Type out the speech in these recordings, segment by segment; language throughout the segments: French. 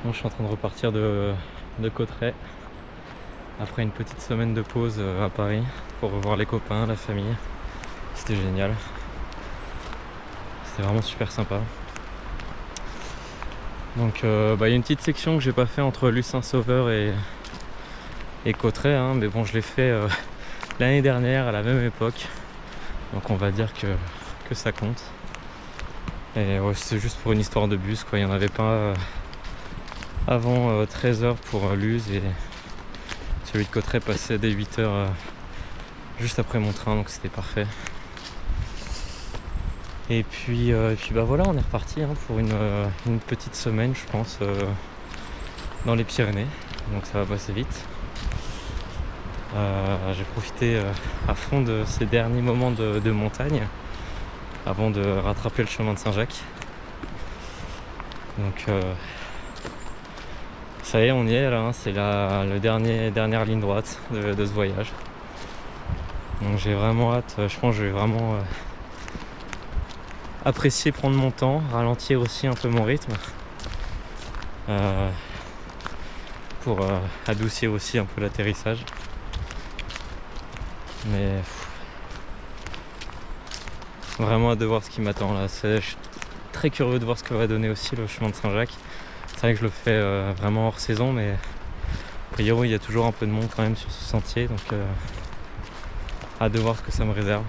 Moi je suis en train de repartir de Cauterets après une petite semaine de pause à Paris pour revoir les copains, la famille. C'était génial. C'était vraiment super sympa. Donc il y a une petite section que j'ai pas fait entre Lucin-Sauveur et Cauterets, hein, mais bon je l'ai fait l'année dernière à la même époque. Donc on va dire que ça compte. Et ouais, c'est juste pour une histoire de bus quoi, il n'y en avait pas avant 13h pour Luz et celui de Cauterets passait dès 8h juste après mon train, donc c'était parfait. Et puis voilà, on est reparti hein, pour une petite semaine je pense dans les Pyrénées, donc ça va passer vite. J'ai profité à fond de ces derniers moments de montagne avant de rattraper le chemin de Saint-Jacques. Donc ça y est, on y est là, hein, c'est la dernière ligne droite de ce voyage. Donc j'ai vraiment hâte, je pense que je vais vraiment apprécier prendre mon temps, ralentir aussi un peu mon rythme pour adoucir aussi un peu l'atterrissage. Mais vraiment hâte de voir ce qui m'attend là. Je suis très curieux de voir ce que va donner aussi le chemin de Saint-Jacques. C'est vrai que je le fais vraiment hors saison, mais a priori il y a toujours un peu de monde quand même sur ce sentier, donc hâte de voir ce que ça me réserve.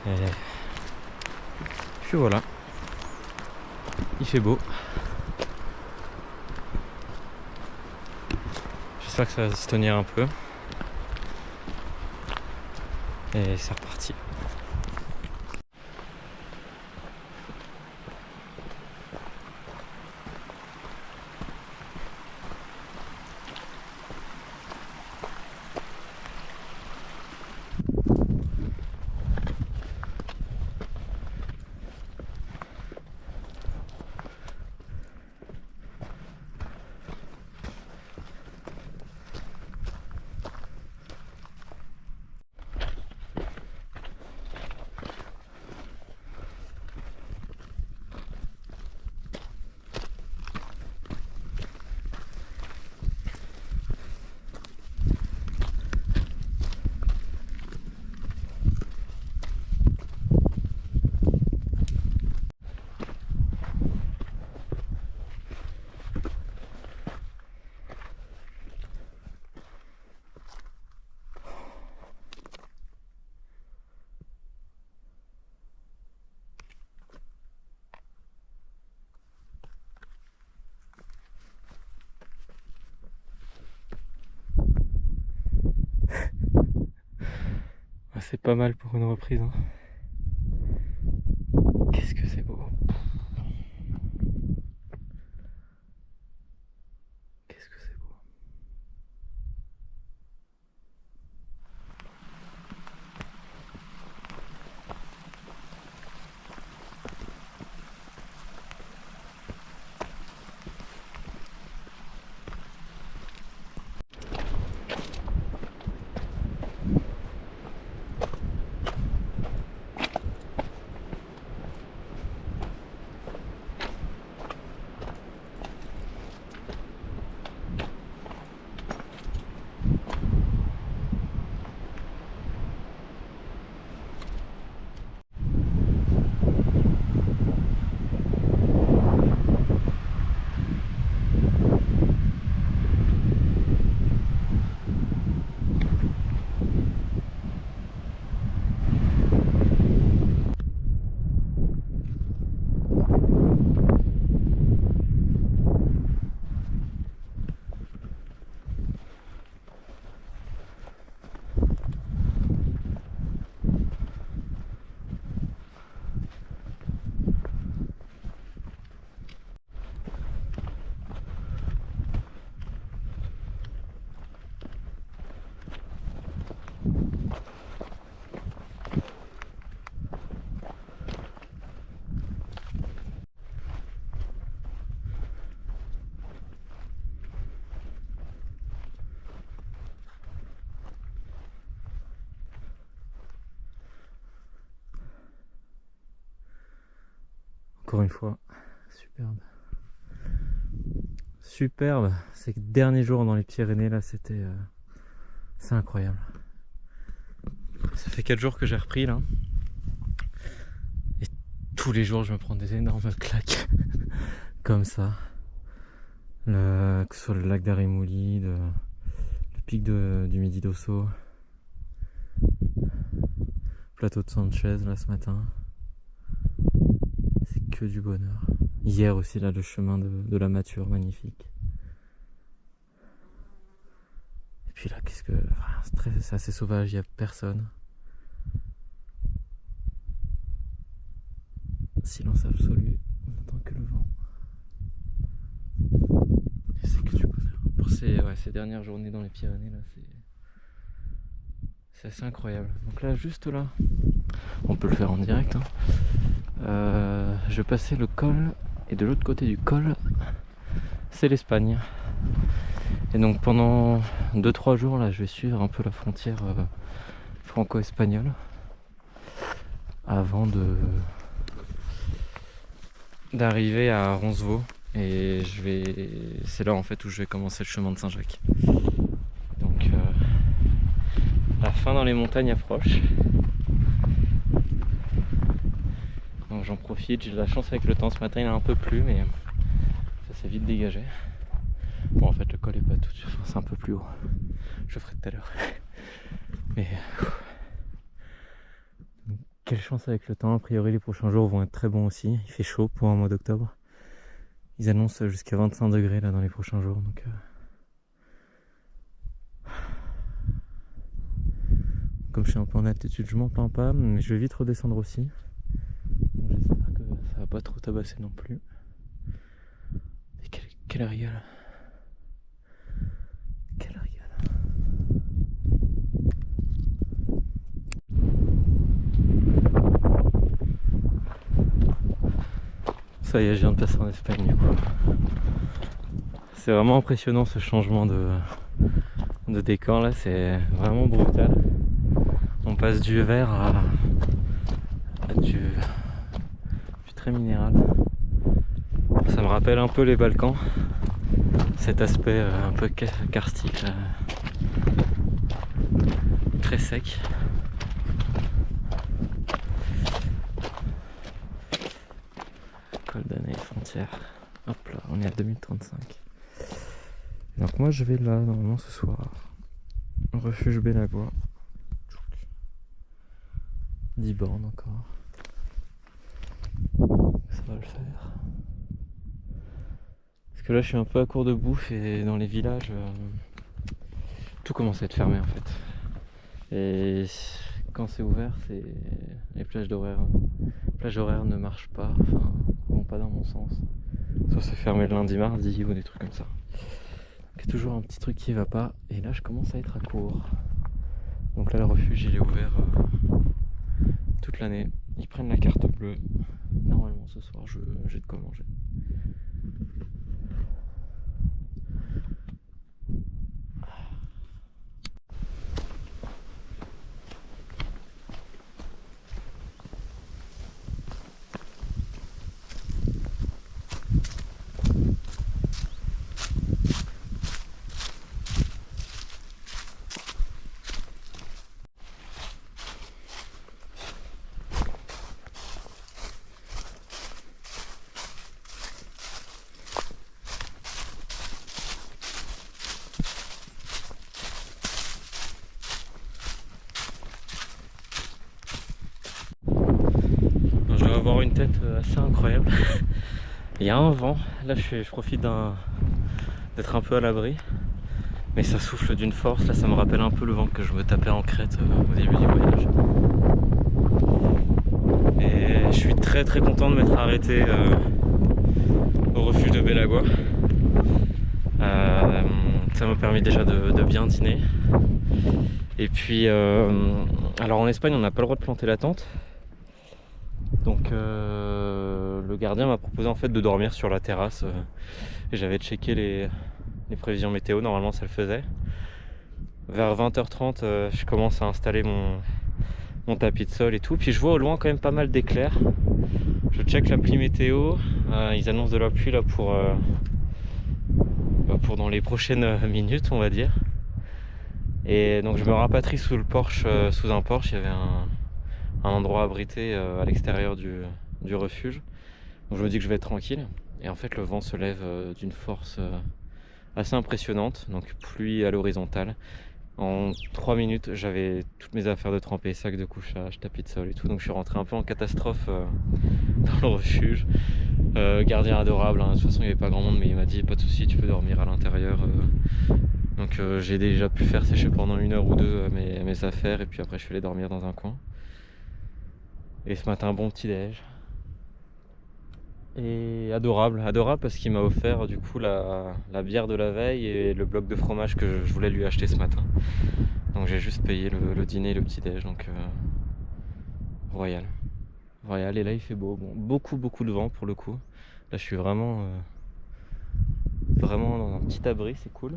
Et puis voilà, il fait beau. J'espère que ça va se tenir un peu. Et c'est reparti. C'est pas mal pour une reprise, hein. Qu'est-ce que c'est beau. Qu'est-ce que c'est beau. Encore une fois, superbe. superbe, ces derniers jours dans les Pyrénées là, c'était c'est incroyable. Ça fait 4 jours que j'ai repris là. Et tous les jours je me prends des énormes claques comme ça. Que ce soit le lac d'Arémouli, le pic du Midi d'Osso, plateau de Sanchez là ce matin. C'est que du bonheur. Hier aussi là le chemin de la Mature, magnifique. Et puis là qu'est-ce que... c'est assez sauvage, il n'y a personne. Silence absolu, on n'entend que le vent. Et c'est que du bonheur. Pour ces dernières journées dans les Pyrénées là, c'est assez incroyable. Donc là, juste là, on peut le faire en direct, hein. Je vais passer le col, et de l'autre côté du col, c'est l'Espagne. Et donc pendant 2-3 jours là, je vais suivre un peu la frontière franco-espagnole avant d'arriver à Roncevaux. Et c'est là en fait où je vais commencer le chemin de Saint-Jacques. Donc la fin dans les montagnes approche. Donc j'en profite, j'ai de la chance avec le temps. Ce matin il a un peu plu, mais ça s'est vite dégagé. Bon, en fait le col est pas tout, enfin, c'est un peu plus haut. Je le ferai tout à l'heure. Mais quelle chance avec le temps. A priori les prochains jours vont être très bons aussi. Il fait chaud pour un mois d'octobre. Ils annoncent jusqu'à 25 degrés là dans les prochains jours, donc comme je suis un peu en altitude, je m'en plains pas, mais je vais vite redescendre aussi. Donc j'espère que ça va pas trop tabasser non plus. Et quel régal. Quel régal. Ça y est, je viens de passer en Espagne du coup. C'est vraiment impressionnant ce changement de décor là, c'est vraiment brutal. On passe du vert à du très minéral. Ça me rappelle un peu les Balkans, cet aspect un peu karstique, très sec. Col d'Année, frontière. Hop là, on est à 2035. Donc moi je vais là normalement ce soir. Refuge Belagua. 10 bornes encore. Ça va le faire. Parce que là je suis un peu à court de bouffe et dans les villages tout commence à être fermé en fait. Et quand c'est ouvert, les plages horaires ne marchent pas, enfin vont pas dans mon sens. Soit c'est fermé le lundi, mardi ou des trucs comme ça. Il y a toujours un petit truc qui va pas, et là je commence à être à court. Donc là le refuge il est ouvert toute l'année. Ils prennent la carte bleue. Normalement ce soir j'ai de quoi manger. Je dois avoir une tête assez incroyable. Il y a un vent, là je profite d'être un peu à l'abri. Mais ça souffle d'une force, là ça me rappelle un peu le vent que je me tapais en Crète au début du voyage. Et je suis très très content de m'être arrêté au refuge de Belagua. Ça m'a permis déjà de bien dîner. Et puis, alors en Espagne on n'a pas le droit de planter la tente. Donc le gardien m'a proposé en fait de dormir sur la terrasse. Et j'avais checké les prévisions météo, normalement ça le faisait. Vers 20h30 je commence à installer mon tapis de sol et tout. Puis je vois au loin quand même pas mal d'éclairs. Je check l'appli météo, ils annoncent de la pluie là pour pour dans les prochaines minutes, on va dire. Et donc je me rapatrie sous le porche, sous un porche. Il y avait un endroit abrité à l'extérieur du refuge. Donc je me dis que je vais être tranquille. Et en fait le vent se lève d'une force assez impressionnante. Donc pluie à l'horizontale. En 3 minutes, j'avais toutes mes affaires de trempée, sac de couchage, tapis de sol et tout. Donc je suis rentré un peu en catastrophe dans le refuge. Gardien adorable, hein. De toute façon il n'y avait pas grand monde, mais il m'a dit pas de souci, tu peux dormir à l'intérieur. Donc j'ai déjà pu faire sécher pendant 1 heure ou deux mes affaires, et puis après je suis allé dormir dans un coin. Et ce matin, bon petit déj. Et adorable, adorable parce qu'il m'a offert du coup la bière de la veille et le bloc de fromage que je voulais lui acheter ce matin. Donc j'ai juste payé le dîner et le petit déj, donc royal. Royal, et là il fait beau, bon, beaucoup de vent pour le coup. Là je suis vraiment dans un petit abri, c'est cool.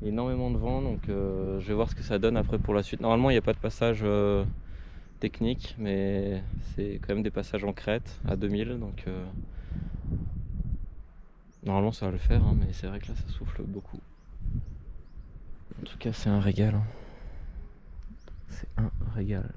Énormément de vent, donc je vais voir ce que ça donne après pour la suite. Normalement il n'y a pas de passage technique, mais c'est quand même des passages en crête à 2000, donc normalement ça va le faire, hein, mais c'est vrai que là ça souffle beaucoup. En tout cas c'est un régal, hein. C'est un régal.